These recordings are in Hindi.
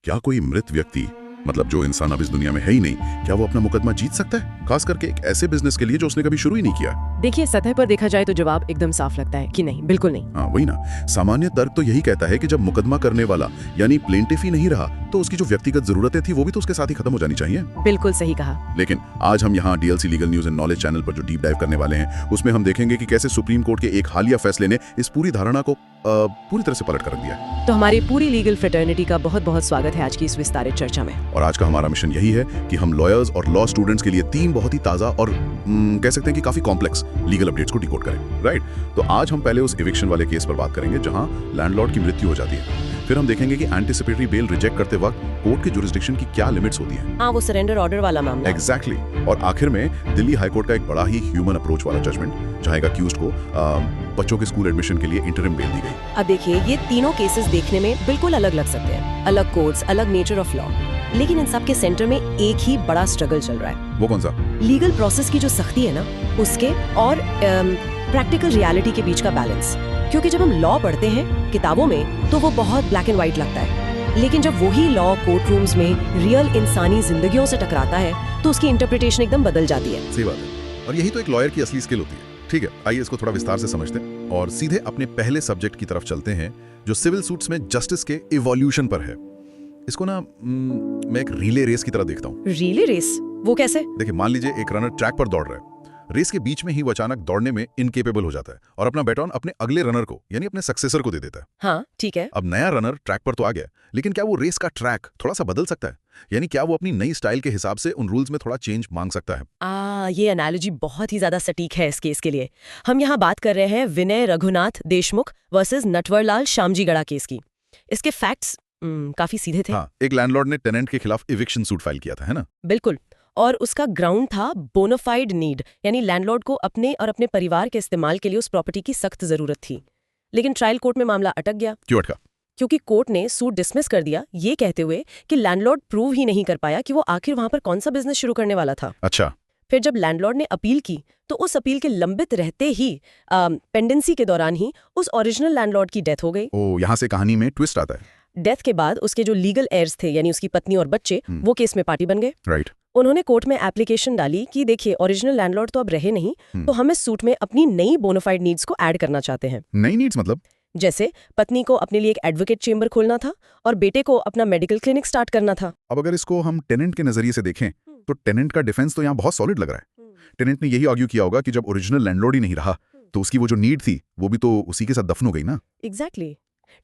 क्या कोई मृत व्यक्ति, मतलब जो इंसान अब इस दुनिया में है ही नहीं, क्या वो अपना मुकदमा जीत सकता है, खास करके एक ऐसे बिजनेस के लिए जो उसने कभी शुरू ही नहीं किया? देखिए, सतह पर देखा जाए तो जवाब एकदम साफ लगता है कि नहीं, बिल्कुल नहीं। हाँ वही ना, सामान्य तर्क तो यही कहता है कि जब मुकदमा करने वाला यानी प्लेंटिफ ही नहीं रहा तो उसकी जो व्यक्तिगत जरूरतें थी वो भी तो उसके साथ ही खत्म हो जानी चाहिए। बिल्कुल सही कहा। लेकिन आज हम यहाँ DLC legal news and knowledge channel पर जो डीप डाइव करने वाले हैं उसमें हम देखेंगे कि कैसे सुप्रीम कोर्ट के एक हालिया फैसले ने इस पूरी धारणा को पूरी तरह से पलट कर रख दिया। तो हमारी पूरी लीगल फ्रेटर्निटी का बहुत बहुत स्वागत है आज की इस विस्तारित चर्चा में। और आज का हमारा मिशन यही है कि हम लॉयर्स और लॉ स्टूडेंट्स के लिए 3 बहुत ही ताजा और कह सकते हैं कि काफी कॉम्प्लेक्स लीगल अपडेट्स को डिकोड करें, राइट? तो आज हम पहले उस इविक्शन वाले केस पर बात करेंगे जहां लैंडलॉर्ड की मृत्यु हो जाती है। फिर हम देखेंगे कि एंटिसिपेटरी बेल रिजेक्ट करते वक्त कोर्ट की जुरिस्डिक्शन की क्या लिमिट्स होती हैं। हाँ, वो सरेंडर ऑर्डर वाला मामला। एग्जैक्टली। और आखिर में दिल्ली हाईकोर्ट का एक बड़ा ही ह्यूमन अप्रोच वाला जजमेंट जहां एक अक्यूज्ड को बच्चों के स्कूल एडमिशन के लिए इंटरिम बेल दी गई। अब देखिए, ये तीनों केसेस देखने में बिल्कुल अलग लग सकते हैं, अलग कोर्ट्स, अलग नेचर ऑफ लॉ, लेकिन इन सब के सेंटर में एक ही बड़ा स्ट्रगल चल रहा है। वो कौन सा? लीगल प्रोसेस की जो सख्ती है ना, उसके और प्रैक्टिकल रियलिटी के बीच का बैलेंस। क्योंकि जब हम लॉ पढ़ते हैं किताबों में तो वो बहुत ब्लैक एंड व्हाइट लगता है, लेकिन जब वही लॉ कोर्ट रूम्स में रियल इंसानी जिंदगियों से टकराता है तो उसकी इंटरप्रिटेशन एकदम बदल जाती है। सही बात है, और यही तो एक लॉयर की असली स्किल होती है। ठीक है, आइए इसको थोड़ा विस्तार से समझते हैं और सीधे अपने पहले सब्जेक्ट की तरफ चलते हैं जो सिविल सूट्स में जस्टिस के इवोल्यूशन पर है। इसको ना मैं एक रिले रेस की तरह देखता हूँ। Relay race? वो कैसे? देखिए, मान लीजिए एक रनर ट्रैक पर दौड़ रहा है, रेस के बीच में ही वो अचानक दौड़ने में इनकेपेबल हो जाता है और अपना बैटन अपने अगले रनर को यानी अपने सक्सेसर को दे देता है। हाँ ठीक है। अब नया रनर ट्रैक पर तो आ गया, लेकिन क्या वो रेस का ट्रैक थोड़ा सा बदल सकता है? यानी क्या वो अपनी नई स्टाइल के हिसाब से उन रूल्स में थोड़ा चेंज मांग सकता है? ये एनालॉजी बहुत ही ज्यादा सटीक है इस केस के लिए। हम यहाँ बात कर रहे हैं विनय रघुनाथ देशमुख वर्सेस नटवरलाल श्यामजीगढ़ा केस की। इसके फैक्ट्स काफी सीधे थे। हाँ, एक लैंडलॉर्ड ने टेनेंट के खिलाफ इविक्शन सूट फाइल किया था, है ना? बिल्कुल, और उसका ग्राउंड था बोनाफाइड नीड, यानी लैंडलॉर्ड को अपने और अपने परिवार के इस्तेमाल के लिए उस प्रॉपर्टी की सख्त जरूरत थी। लेकिन ट्रायल कोर्ट में मामला अटक गया। क्यों अटका? क्योंकि कोर्ट ने सूट डिसमिस कर दिया, ये कहते हुए कि लैंडलॉर्ड प्रूव ही नहीं कर पाया कि वो आखिर वहां पर कौन सा बिजनेस शुरू करने वाला था। अच्छा। फिर जब लैंडलॉर्ड ने अपील की तो उस अपील के लंबित रहते ही पेंडेंसी के दौरान ही उस ओरिजिनल लैंडलॉर्ड की डेथ हो गई। ओ, यहाँ से कहानी में ट्विस्ट आता है। डेथ के बाद उसके जो लीगल एयर्स थे यानी उसकी पत्नी और बच्चे, वो केस में पार्टी बन गए। राइट। उन्होंने कोर्ट में एप्लीकेशन डाली कि देखिए, ओरिजिनल लैंडलॉर्ड तो अब रहे नहीं, तो हम इस सूट में अपनी नई बोनाफाइड नीड्स को ऐड करना चाहते हैं। नई नीड्स मतलब? जैसे पत्नी को अपने लिए एक एडवोकेट चेंबर खोलना था और बेटे को अपना मेडिकल क्लिनिक स्टार्ट करना था। अब अगर इसको हम टेनेंट के नजरिए से देखें तो टेनेंट का डिफेंस तो यहाँ बहुत सॉलिड लग रहा है। टेनेंट ने यही आर्ग्यू किया होगा कि जब ओरिजिनल लैंडलॉर्ड ही नहीं रहा तो उसकी वो जो नीड थी वो भी तो उसी के साथ दफन हो गई ना। एग्जैक्टली।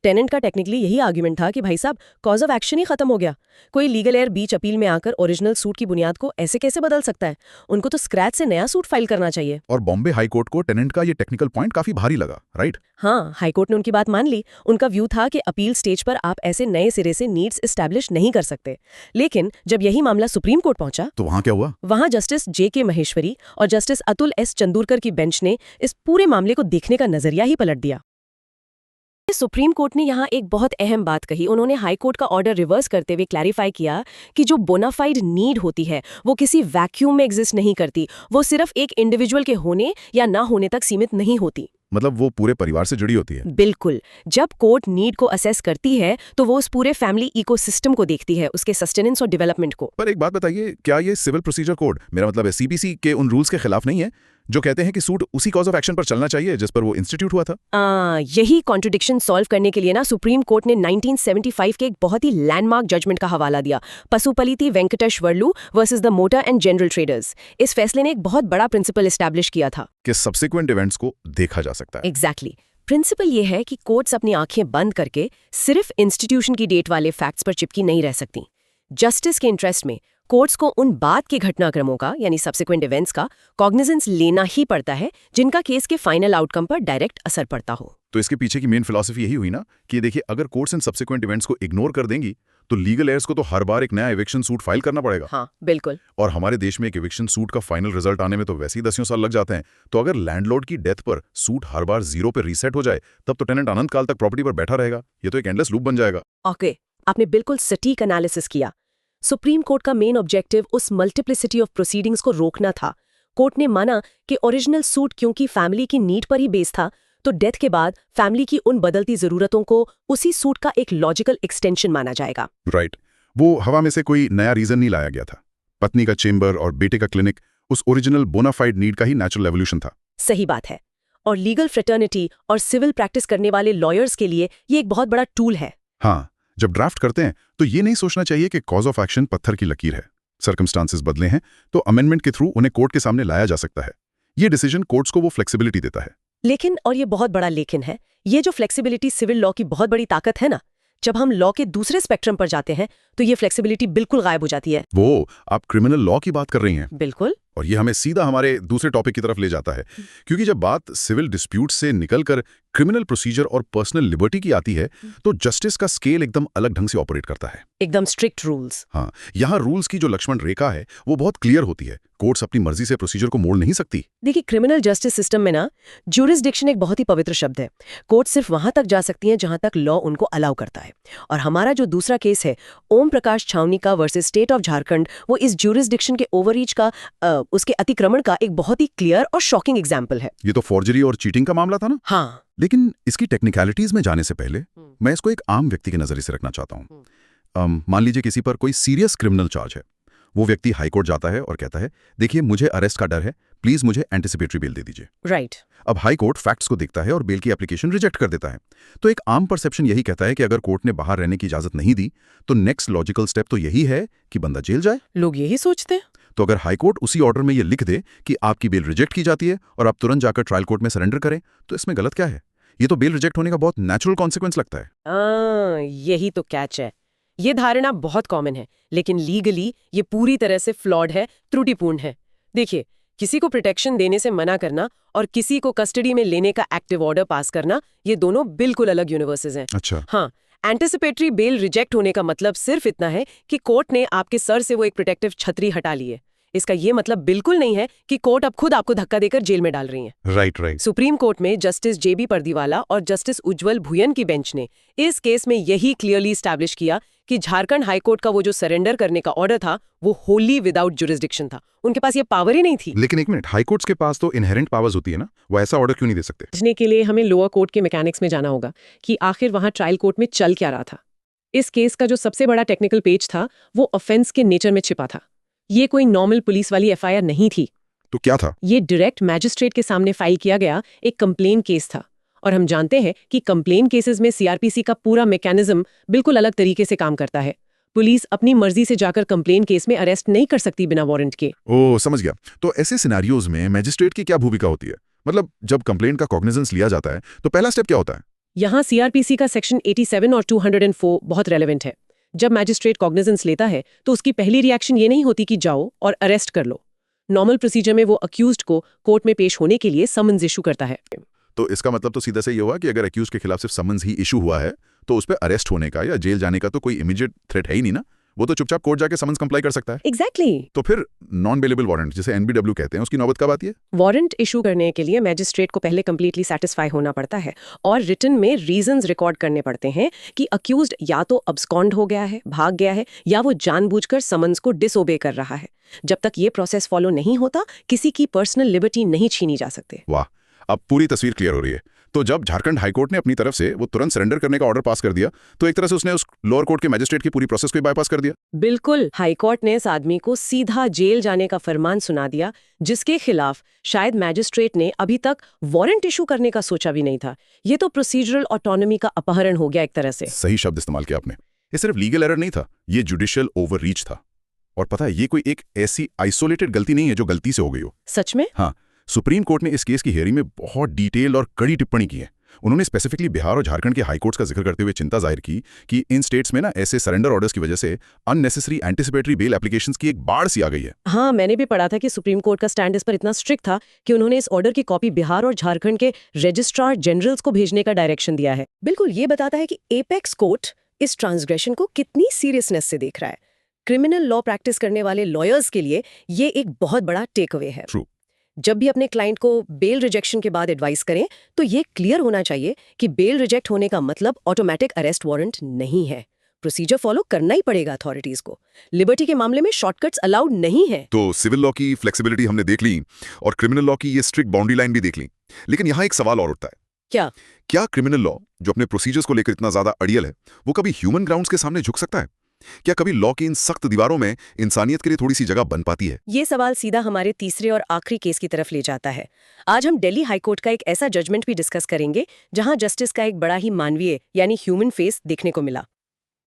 टेनेंट का टेक्निकली यही आर्ग्यूमेंट था कि भाई साहब, कॉज ऑफ एक्शन ही खत्म हो गया। कोई लीगल एयर बीच अपील में आकर ओरिजिनल सूट की बुनियाद को ऐसे कैसे बदल सकता है? उनको तो स्क्रैच से नया सूट फाइल करना चाहिए। और बॉम्बे हाई कोर्ट को टेनेंट का ये टेक्निकल पॉइंट काफी भारी लगा, राइट? हाँ, हाईकोर्ट ने उनकी बात मान ली। उनका व्यू था कि अपील स्टेज पर आप ऐसे नए सिरे से नीड्स एस्टैब्लिश नहीं कर सकते। लेकिन जब यही मामला सुप्रीम कोर्ट पहुंचा तो वहां क्या हुआ? वहां जस्टिस JK महेश्वरी और जस्टिस अतुल S चंदूरकर की बेंच ने इस पूरे मामले को देखने का नजरिया ही पलट दिया। सुप्रीम कोर्ट ने यहाँ एक बहुत अहम बात कही। उन्होंने हाई कोर्ट का ऑर्डर रिवर्स करते हुए क्लैरिफाई किया कि जो बोनाफाइड नीड होती है वो किसी वैक्यूम में एग्जिस्ट नहीं करती, वो सिर्फ एक इंडिविजुअल के होने या ना होने तक सीमित नहीं होती। मतलब वो पूरे परिवार से जुड़ी होती है? बिल्कुल। जब कोर्ट नीड को असेस करती है तो वो उस पूरे फैमिली इकोसिस्टम को देखती है, उसके सस्टेनेंस और डेवलपमेंट को। पर एक बात बताइए, क्या ये सिविल प्रोसीजर कोड, मेरा मतलब है CPC के उन रूल्स के खिलाफ नहीं है जो कहते हैं कि सूट उसी कॉज ऑफ एक्शन पर चलना चाहिए जिस पर वो इंस्टीट्यूट हुआ था? यही कॉन्ट्रडिक्शन सॉल्व करने के लिए ना सुप्रीम कोर्ट ने 1975 के एक बहुत ही लैंडमार्क जजमेंट का हवाला दिया, Pasupuleti Venkateswarlu versus the motor and general traders. इस फैसले ने एक बहुत बड़ा प्रिंसिपल एस्टैब्लिश किया था कि सब्सिक्वेंट इवेंट्स को देखा जा सकता है। एग्जैक्टली। प्रिंसिपल ये है कि कोर्ट्स अपनी आंखें बंद करके सिर्फ इंस्टीट्यूशन की डेट वाले फैक्ट्स पर चिपकी नहीं रह सकती। जस्टिस के इंटरेस्ट में कोर्ट्स को उन बाद के घटनाक्रमों का यानी सब्सिक्वेंट इवेंट्स का कॉग्निजेंस लेना ही पड़ता है जिनका केस के फाइनल आउटकम पर डायरेक्ट असर पड़ता हो। तो इसके पीछे की मेन फिलॉसफी यही हुई ना कि देखिए, अगर कोर्ट्स इन सब्सिक्वेंट इवेंट्स को इग्नोर कर देंगी तो लीगल एयर्स को तो हर बार एक नया इविक्शन सूट फाइल करना पड़ेगा। हाँ बिल्कुल। और हमारे देश में एक इविक्शन सूट का फाइनल रिजल्ट आने में तो वैसे ही 10 साल लग जाते हैं। तो अगर लैंडलॉर्ड की डेथ पर सूट हर बार 0 पे रीसेट हो जाए तब तो टेनेंट अनंत काल तक प्रॉपर्टी पर बैठा रहेगा। ये तो एक एंडलेस लूप बन जाएगा। ओके, आपने बिल्कुल सटीक एनालिसिस किया। सुप्रीम कोर्ट का मेन ऑब्जेक्टिव उस मल्टीप्लिसिटी ऑफ प्रोसीडिंग्स को रोकना था। कोर्ट ने माना कि ओरिजिनल सूट क्योंकि फैमिली की नीड पर ही बेस था, तो डेथ के बाद फैमिली की उन बदलती जरूरतों को उसी सूट का एक लॉजिकल एक्सटेंशन माना जाएगा। राइट। वो हवा में से कोई नया रीजन नहीं लाया गया था। पत्नी का चेंबर और बेटे का क्लिनिक उस ओरिजिनल बोनाफाइड नीड का ही नेचुरल एवोल्यूशन था। सही बात है। और लीगल फ्रेटर्निटी और सिविल प्रैक्टिस करने वाले लॉयर्स के लिए ये एक बहुत बड़ा टूल है। हाँ, जब ड्राफ्ट करते हैं तो ये नहीं सोचना चाहिए कि कॉज ऑफ एक्शन पत्थर की लकीर है। सर्कमस्टांसेस बदले हैं तो अमेंडमेंट के थ्रू उन्हें कोर्ट के सामने लाया जा सकता है। ये डिसीजन कोर्ट्स को वो फ्लेक्सिबिलिटी देता है। लेकिन, और ये बहुत बड़ा लेकिन है, ये जो फ्लेक्सिबिलिटी सिविल लॉ की बहुत बड़ी ताकत है ना, जब हम लॉ के दूसरे स्पेक्ट्रम पर जाते हैं तो ये फ्लेक्सिबिलिटी बिल्कुल गायब हो जाती है। वो आप क्रिमिनल लॉ की बात कर रही हैं। बिल्कुल। और ये हमें सीधा हमारे दूसरे टॉपिक की तरफ ले जाता है, क्योंकि जब बात सिविल डिस्प्यूट से निकलकर क्रिमिनल प्रोसीजर और पर्सनल लिबर्टी की आती है तो जस्टिस का स्केल एकदम अलग ढंग से ऑपरेट करता है। एकदम स्ट्रिक्ट रूल्स। हाँ, यहाँ रूल्स की जो लक्ष्मण रेखा है वो बहुत क्लियर होती है। कोर्ट्स अपनी मर्जी से प्रोसीजर को मोड़ नहीं सकती। देखिए, क्रिमिनल जस्टिस सिस्टम में ना ज्यूरिसडिक्शन एक बहुत ही पवित्र शब्द है। कोर्ट सिर्फ वहां तक जा सकती हैं जहां तक लॉ उनको अलाउ करता है। और हमारा जो दूसरा केस है, ओम प्रकाश छावनी का वर्सेस स्टेट ऑफ झारखंड, वो इस ज्यूरिसडिक्शन के ओवररीच का उसके अतिक्रमण का एक बहुत ही क्लियर और शॉकिंग एग्जाम्पल है। ये तो फॉर्जरी और चीटिंग का मामला था ना। हाँ। लेकिन इसकी टेक्निकलिटीज में जाने से पहले मैं इसको एक आम व्यक्ति के नजरिए से रखना चाहता हूँ। मान लीजिए किसी पर कोई सीरियस क्रिमिनल चार्ज है। वो व्यक्ति हाईकोर्ट जाता है और कहता है, देखिए मुझे अरेस्ट का डर है, प्लीज मुझे एंटिसिपेटरी बेल दे दीजिए। राइट। अब हाईकोर्ट फैक्ट्स को देखता है और बेल की एप्लीकेशन रिजेक्ट कर देता है। तो एक आम परसेप्शन यही कहता है कि अगर कोर्ट ने बाहर रहने की इजाजत नहीं दी तो नेक्स्ट लॉजिकल स्टेप तो यही है कि बंदा जेल जाए। लोग यही सोचते हैं। तो अगर हाईकोर्ट उसी ऑर्डर में ये लिख दे कि आपकी बेल रिजेक्ट की जाती है और आप तुरंत जाकर ट्रायल कोर्ट में सरेंडर करें, तो इसमें गलत क्या है? ये तो बेल रिजेक्ट होने का बहुत नेचुरल कॉन्सिक्वेंस लगता है। यही तो कैच है। ये धारणा बहुत कॉमन है, लेकिन लीगली ये पूरी तरह से फ्लॉड है, त्रुटिपूर्ण है। देखिए, किसी को प्रोटेक्शन देने से मना करना और किसी को कस्टडी में लेने का एक्टिव ऑर्डर पास करना, ये दोनों बिल्कुल अलग यूनिवर्सेस हैं। अच्छा। हाँ, एंटिसिपेटरी बेल रिजेक्ट होने का मतलब सिर्फ इतना है कि कोर्ट ने आपके सर से वो एक प्रोटेक्टिव छतरी हटा ली है। इसका ये मतलब बिल्कुल नहीं है कि कोर्ट अब खुद आपको धक्का देकर जेल में डाल रही है। राइट। सुप्रीम कोर्ट में जस्टिस जेबी पर्दीवाला और जस्टिस उज्जवल भुयन की बेंच ने इस केस में यही क्लियरली एस्टैब्लिश किया कि झारखंड हाईकोर्ट का वो जो सरेंडर करने का ऑर्डर था वो होली विदाउट जुरिसडिक्शन था। उनके पास ये पावर ही नहीं थी। लेकिन एक मिनट, हाईकोर्ट्स के पास तो इनहेरेंट पावर्स होती है ना, वो ऐसा ऑर्डर क्यों नहीं दे सकते? समझने के लिए हमें लोअर कोर्ट के मैकेनिक्स में जाना होगा कि आखिर वहां ट्रायल कोर्ट में चल क्या रहा था। इस केस का जो सबसे बड़ा टेक्निकल पेज था वो ऑफेंस के नेचर में छिपा था। ये कोई नॉर्मल पुलिस वाली एफआईआर नहीं थी। तो क्या था? ये डायरेक्ट मैजिस्ट्रेट के सामने फाइल किया गया एक कंप्लेन केस था। और हम जानते हैं कि कंप्लेन केसेस में सीआरपीसी का पूरा मैकेनिज्म बिल्कुल अलग तरीके से काम करता है। पुलिस अपनी मर्जी से जाकर कंप्लेन केस में अरेस्ट नहीं कर सकती बिना वारंट के। ओह, समझ गया। तो ऐसे सिनेरियोज में मैजिस्ट्रेट की क्या भूमिका होती है? मतलब जब कंप्लेंट का कॉग्निजेंस लिया जाता है तो पहला स्टेप क्या होता है? यहाँ सीआरपीसी का सेक्शन 87 और 204 बहुत रेलेवेंट है। जब मैजिस्ट्रेट कॉग्निजेंस लेता है तो उसकी पहली रिएक्शन ये नहीं होती कि जाओ और अरेस्ट कर लो। नॉर्मल प्रोसीजर में वो अक्यूज्ड को कोर्ट में पेश होने के लिए समन्स इशू करता है। तो इसका मतलब तो सीधा से ये हुआ कि अगर अक्यूज के खिलाफ सिर्फ समन्स ही इशू हुआ है तो उस पर अरेस्ट होने का या जेल जाने का तो कोई इमीडिएट थ्रेट है ही नहीं ना। वो तो चुपचाप कोर्ट जाके समन्स कंप्लाई कर सकता है। एग्जैक्टली। तो फिर नॉन बेलेबल वारंट, जिसे एनबीडब्ल्यू कहते हैं, उसकी नौबत कब आती है? वारंट इशू करने के लिए मैजिस्ट्रेट को पहले कंप्लीटली सेटिस्फाई होना पड़ता है और रिटन में रीजंस रिकॉर्ड करने पड़ते हैं कि अक्यूज्ड या तो अब्सकॉन्ड हो गया है, भाग गया है, या वो जानबूझकर समन्स को डिसओबे कर रहा है। जब तक ये प्रोसेस फॉलो नहीं होता, किसी की पर्सनल लिबर्टी नहीं छीनी जा सकती। वाह, अब पूरी तस्वीर क्लियर हो रही है। तो जब झारखंड हाईकोर्ट ने अपनी तरफ से वो तुरंत सरेंडर करने का ऑर्डर पास कर दिया तो एक तरह से उसने उस लोअर कोर्ट के मैजिस्ट्रेट की पूरी प्रोसेस को बाईपास कर दिया। बिल्कुल। हाईकोर्ट ने इस आदमी को सीधा जेल जाने का फरमान सुना दिया, जिसके खिलाफ शायद मैजिस्ट्रेट ने अभी तक वारंट इशू करने का सोचा भी नहीं था। ये तो प्रोसीजरल ऑटोनॉमी का अपहरण हो गया एक तरह से। सही शब्द इस्तेमाल किया आपने। ये सिर्फ लीगल एरर नहीं था, ये जुडिशियल ओवररीच था। और पता है, ये कोई एक ऐसी आइसोलेटेड गलती नहीं है जो गलती से हो गई हो। सच में? हाँ, सुप्रीम कोर्ट ने इस केस की हियरिंग में बहुत डिटेल और कड़ी टिप्पणी की है। उन्होंने स्पेसिफिकली बिहार और झारखंड के हाईकोर्ट्स का जिक्र करते हुए चिंता जाहिर की कि इन स्टेट्स में ना ऐसे सरेंडर ऑर्डर्स की वजह से अननेसेसरी एंटिसिपेटरी बेल एप्लीकेशंस की एक बाढ़ सी आ गई है। हाँ, मैंने भी पढ़ा था कि सुप्रीम कोर्ट का स्टैंड इस पर इतना स्ट्रिक्ट था कि उन्होंने इस ऑर्डर की कॉपी बिहार और झारखंड के रजिस्ट्रार जनरल्स को भेजने का डायरेक्शन दिया है। बिल्कुल, ये बताता है कि एपेक्स कोर्ट इस ट्रांसग्रेशन को कितनी सीरियसनेस से देख रहा है। क्रिमिनल लॉ प्रैक्टिस करने वाले लॉयर्स के लिए ये एक बहुत बड़ा टेक अवे है। True. जब भी अपने क्लाइंट को बेल रिजेक्शन के बाद एडवाइस करें तो ये क्लियर होना चाहिए कि बेल रिजेक्ट होने का मतलब ऑटोमेटिक अरेस्ट वारंट नहीं है। प्रोसीजर फॉलो करना ही पड़ेगा अथॉरिटीज को। लिबर्टी के मामले में शॉर्टकट्स अलाउड नहीं है। तो सिविल लॉ की फ्लेक्सिबिलिटी हमने देख ली और क्रिमिनल लॉ की ये स्ट्रिक्ट बाउंड्री लाइन भी देख ली। लेकिन यहाँ एक सवाल और उठता है। क्या क्रिमिनल लॉ जो अपने प्रोसीजर्स को लेकर इतना ज्यादा अड़ियल है, वो कभी ह्यूमन ग्राउंड्स के सामने झुक सकता है? क्या कभी लॉ की इन सख्त दीवारों में इंसानियत के लिए थोड़ी सी जगह बन पाती है? ये सवाल सीधा हमारे तीसरे और आखिरी केस की तरफ ले जाता है। आज हम दिल्ली हाईकोर्ट का एक ऐसा जजमेंट भी डिस्कस करेंगे जहां जस्टिस का एक बड़ा ही मानवीय यानी ह्यूमन फेस देखने को मिला।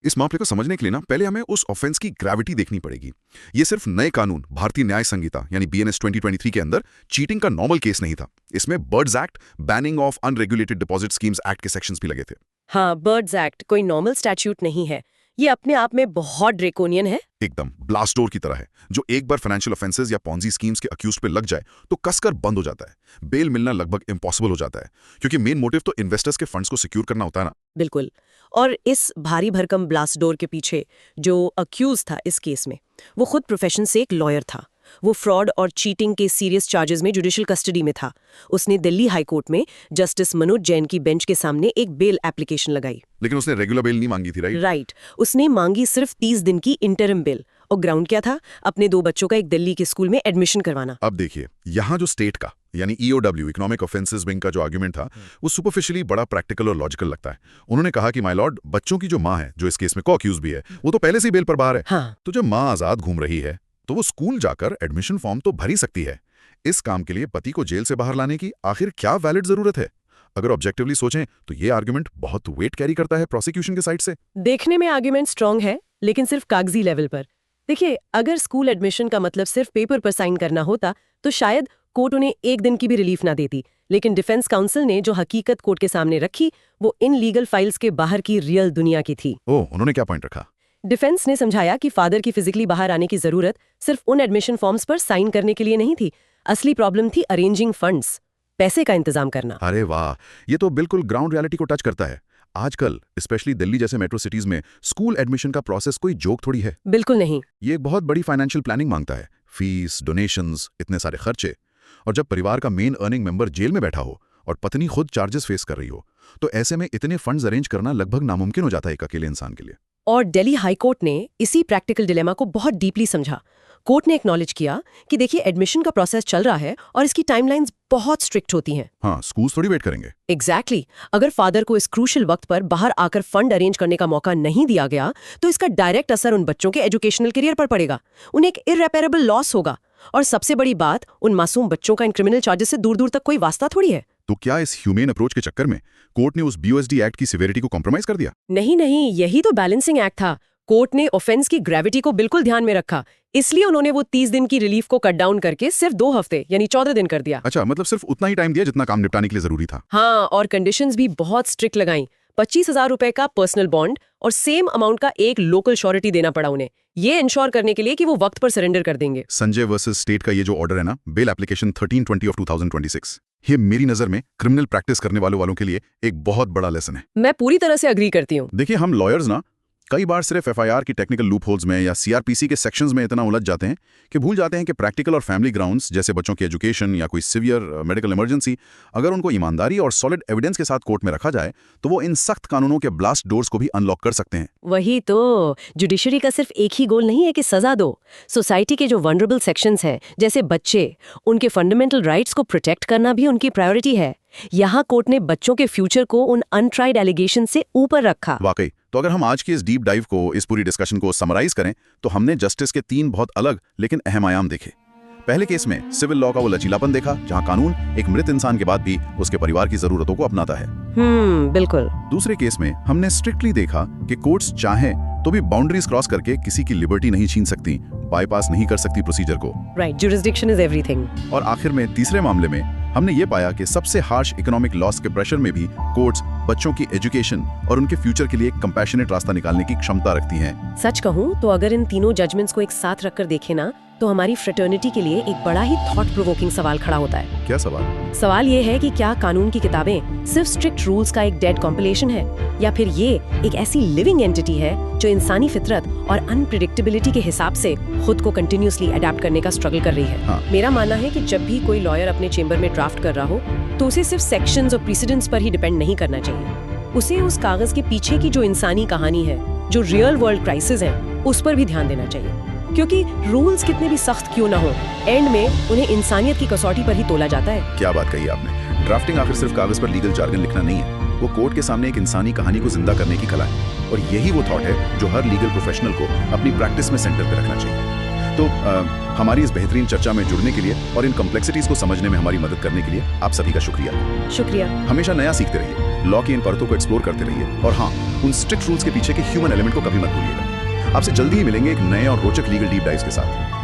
इस मामले को समझने के लिए ना पहले हमें उस ऑफेंस की ग्रेविटी देखनी पड़ेगी। ये सिर्फ नए कानून भारतीय न्याय संहिता यानी BNS 2023 के अंदर चीटिंग का नॉर्मल केस नहीं था। इसमें birds act, banning of unregulated deposit schemes act के सेक्शंस भी लगे थे। हाँ, बर्ड्स एक्ट कोई नॉर्मल स्टैट्यूट नहीं है। ये अपने आप में बहुत ड्रेकोनियन है। एकदम ब्लास्ट डोर की तरह है, जो एक बार फाइनेंशियल ऑफेंसेस या पॉन्जी स्कीम्स के अक्यूज पे लग जाए तो कसकर बंद हो जाता है। बेल मिलना लगभग इम्पॉसिबल हो जाता है, क्योंकि मेन मोटिव तो इन्वेस्टर्स के फंड्स को सिक्योर करना होता है ना। बिल्कुल। और इस भारी भरकम ब्लास्ट डोर के पीछे जो अक्यूज था इस केस में, वो खुद प्रोफेशन से एक लॉयर था। वो फ्रॉड और चीटिंग के सीरियस चार्जेस में जुडिशियल कस्टडी में था। उसने दिल्ली हाई कोर्ट में जस्टिस मनोज जैन की बेंच के सामने एक बेल एप्लीकेशन लगाई। लेकिन उसने रेगुलर बेल नहीं मांगी थी, राइट? उसने मांगी सिर्फ 30 दिन की इंटरिम बेल। और ग्राउंड क्या था? अपने 2 बच्चों का एक दिल्ली के स्कूल में एडमिशन करवाना। अब देखिए, यहाँ जो स्टेट का यानी EOW इकोनॉमिक ऑफेंसेस विंग का जो आर्गुमेंट था, वो सुपरफिशियली बड़ा प्रैक्टिकल और लॉजिकल लगता है। उन्होंने कहा कि माय लॉर्ड, बच्चों की जो माँ है, जो इस केस में को अक्यूज भी है, वो तो पहले से ही बेल पर बाहर है। हाँ। तो जब माँ आजाद घूम रही है तो वो स्कूल जाकर एडमिशन फॉर्म तो भर ही सकती है। इस काम के लिए पति को जेल से बाहर लाने की आखिर क्या वैलिड जरूरत है? अगर ऑब्जेक्टिवली सोचें तो ये आर्गुमेंट बहुत वेट कैरी करता है प्रोसिक्यूशन के साइड से। देखने में आर्गुमेंट स्ट्रांग है, लेकिन सिर्फ कागजी लेवल पर। देखिए, अगर स्कूल एडमिशन का मतलब सिर्फ पेपर पर साइन करना होता तो शायद कोर्ट उन्हें 1 दिन की भी रिलीफ ना देती। लेकिन डिफेंस काउंसिल ने जो हकीकत कोर्ट के सामने रखी, वो इन लीगल फाइल्स के बाहर की रियल दुनिया की थी। उन्होंने क्या पॉइंट रखा? डिफेंस ने समझाया कि फादर की फिजिकली बाहर आने की जरूरत सिर्फ उन एडमिशन फॉर्म्स पर साइन करने के लिए नहीं थी। असली प्रॉब्लम थी अरेंजिंग फंड्स, पैसे का इंतजाम करना। अरे वाह, ये तो बिल्कुल ग्राउंड रियलिटी को टच करता है। आजकल स्पेशली दिल्ली जैसे मेट्रो सिटीज में स्कूल एडमिशन का प्रोसेस कोई जोक थोड़ी है। बिल्कुल नहीं। ये एक बहुत बड़ी फाइनेंशियल प्लानिंग मांगता है। फीस, डोनेशंस, इतने सारे खर्चे। और जब परिवार का मेन अर्निंग मेंबर जेल में बैठा हो और पत्नी खुद चार्जेस फेस कर रही हो, तो ऐसे में इतने फंड्स अरेंज करना लगभग नामुमकिन हो जाता है एक अकेले इंसान के लिए। और दिल्ली हाई कोर्ट ने इसी प्रैक्टिकल डिलेमा को बहुत डीपली समझा। कोर्ट ने एक्नॉलेज किया कि देखिए, एडमिशन का प्रोसेस चल रहा है और इसकी टाइमलाइंस बहुत स्ट्रिक्ट होती हैं। हाँ, स्कूल्स थोड़ी वेट करेंगे। एग्जैक्टली। अगर फादर को इस क्रूशियल वक्त पर बाहर आकर फंड अरेंज करने का मौका नहीं दिया गया तो इसका डायरेक्ट असर उन बच्चों के एजुकेशनल करियर पर पड़ेगा। उन्हें एक इररेपेरेबल लॉस होगा। और सबसे बड़ी बात, उन मासूम बच्चों का इन क्रिमिनल चार्जेस से दूर दूर तक कोई वास्ता थोड़ी है। तो क्या इस ह्यूमेन अप्रोच के चक्कर में कोर्ट ने उस BOSD एक्ट की सिवियरिटी को कॉम्प्रोमाइज कर दिया? नहीं, यही तो बैलेंसिंग एक्ट था। कोर्ट ने ऑफेंस की ग्रेविटी को बिल्कुल ध्यान में रखा, इसलिए उन्होंने वो 30 दिन की रिलीफ को कट डाउन करके सिर्फ 2 हफ्ते यानी 14 दिन कर दिया। अच्छा, मतलब सिर्फ उतना ही टाइम दिया जितना काम निपटाने के लिए जरूरी था। हाँ, और कंडीशंस भी बहुत स्ट्रिक्ट लगाई। 25,000 रुपए का पर्सनल बॉन्ड और सेम अमाउंट का एक लोकल श्योरिटी देना पड़ा उन्हें, ये इंश्योर करने के लिए कि वो वक्त पर सरेंडर कर देंगे। संजय वर्सेस स्टेट का ये जो ऑर्डर है ना, बेल एप्लीकेशन 1320 ऑफ 2026, ये मेरी नजर में क्रिमिनल प्रैक्टिस करने वालों के लिए एक बहुत बड़ा लेसन है। मैं पूरी तरह से अग्री करती हूँ। देखिए, हम लॉयर्स ना कई बार सिर्फ FIR की टेक्निकल लूपहोल्स में या CRPC के सेक्शंस में इतना उलझ जाते हैं कि भूल जाते हैं कि प्रैक्टिकल और फैमिली ग्राउंड्स जैसे बच्चों की एजुकेशन या कोई सिवियर मेडिकल इमरजेंसी, अगर उनको ईमानदारी और सॉलिड एविडेंस के साथ कोर्ट में रखा जाए तो वो इन सख्त कानूनों के ब्लास्ट डोर्स को भी अनलॉक कर सकते हैं। वही तो, जुडिशरी का सिर्फ एक ही गोल नहीं है कि सजा दो। सोसाइटी के जो वनरेबल सेक्शंस हैं, जैसे बच्चे, उनके फंडामेंटल राइट्स को प्रोटेक्ट करना भी उनकी प्रायोरिटी है। यहाँ कोर्ट ने बच्चों के फ्यूचर को उन अनट्राइड एलिगेशन से ऊपर रखा। वाकई। तो अगर हम आज की इस डीप डाइव को, इस पूरी डिस्कशन को समराइज करें तो हमने जस्टिस के 3 बहुत अलग लेकिन अहम आयाम देखे। पहले केस में सिविल लॉ का वो लचीलापन देखा जहां कानून एक मृत इंसान के बाद भी उसके परिवार की जरूरतों को अपनाता है। बिल्कुल। दूसरे केस में हमने स्ट्रिक्टली देखा कि कोर्ट्स चाहें तो भी बाउंड्रीज क्रॉस करके किसी की लिबर्टी नहीं छीन सकती, बाईपास नहीं कर सकती प्रोसीजर को। Right, jurisdiction is everything. और आखिर में तीसरे मामले में हमने ये पाया कि सबसे हार्श इकोनॉमिक लॉस के प्रेशर में भी कोर्ट्स बच्चों की एजुकेशन और उनके फ्यूचर के लिए एक कंपैशनेट रास्ता निकालने की क्षमता रखती हैं। सच कहूं तो अगर इन तीनों जजमेंट्स को एक साथ रखकर देखें ना, तो हमारी फ्रेटर्निटी के लिए एक बड़ा ही थॉट प्रोवोकिंग सवाल खड़ा होता है। क्या सवाल? सवाल ये है कि क्या कानून की किताबें सिर्फ स्ट्रिक्ट रूल्स का एक डेड कॉम्पिलेशन है, या फिर ये एक ऐसी लिविंग एंटिटी है जो इंसानी फितरत और अनप्रिडिक्टेबिलिटी के हिसाब से खुद को कंटिन्यूअसली अडैप्ट करने का स्ट्रगल कर रही है। हाँ। मेरा मानना है कि जब भी कोई लॉयर अपने चेंबर में ड्राफ्ट कर रहा हो तो उसे सिर्फ सेक्शंस और प्रेसिडेंट्स पर ही डिपेंड नहीं करना चाहिए। उसे उस कागज के पीछे की जो इंसानी कहानी है, जो रियल वर्ल्ड क्राइसिस है, उस पर भी ध्यान देना चाहिए। क्योंकि रूल्स कितने भी सख्त क्यों ना हो, एंड में उन्हें इंसानियत की कसौटी पर ही तोला जाता है। क्या बात कही आपने। ड्राफ्टिंग आखिर सिर्फ कागज पर लीगल जार्गन लिखना नहीं है, वो कोर्ट के सामने एक इंसानी कहानी को जिंदा करने की कला है, और यही वो थॉट है जो हर लीगल प्रोफेशनल को अपनी प्रैक्टिस में सेंटर पे रखना चाहिए। तो हमारी इस बेहतरीन चर्चा में जुड़ने के लिए और इन कॉम्प्लेक्सिटीज को समझने में हमारी मदद करने के लिए आप सभी का शुक्रिया। शुक्रिया। हमेशा नया सीखते रहिए, लॉ की इन परतों को एक्सप्लोर करते रहिए, और हाँ, उन स्ट्रिक्ट रूल्स के पीछे के ह्यूमन एलिमेंट को कभी मत भूलिएगा। आपसे जल्दी ही मिलेंगे एक नए और रोचक लीगल डीप डाइव्स के साथ।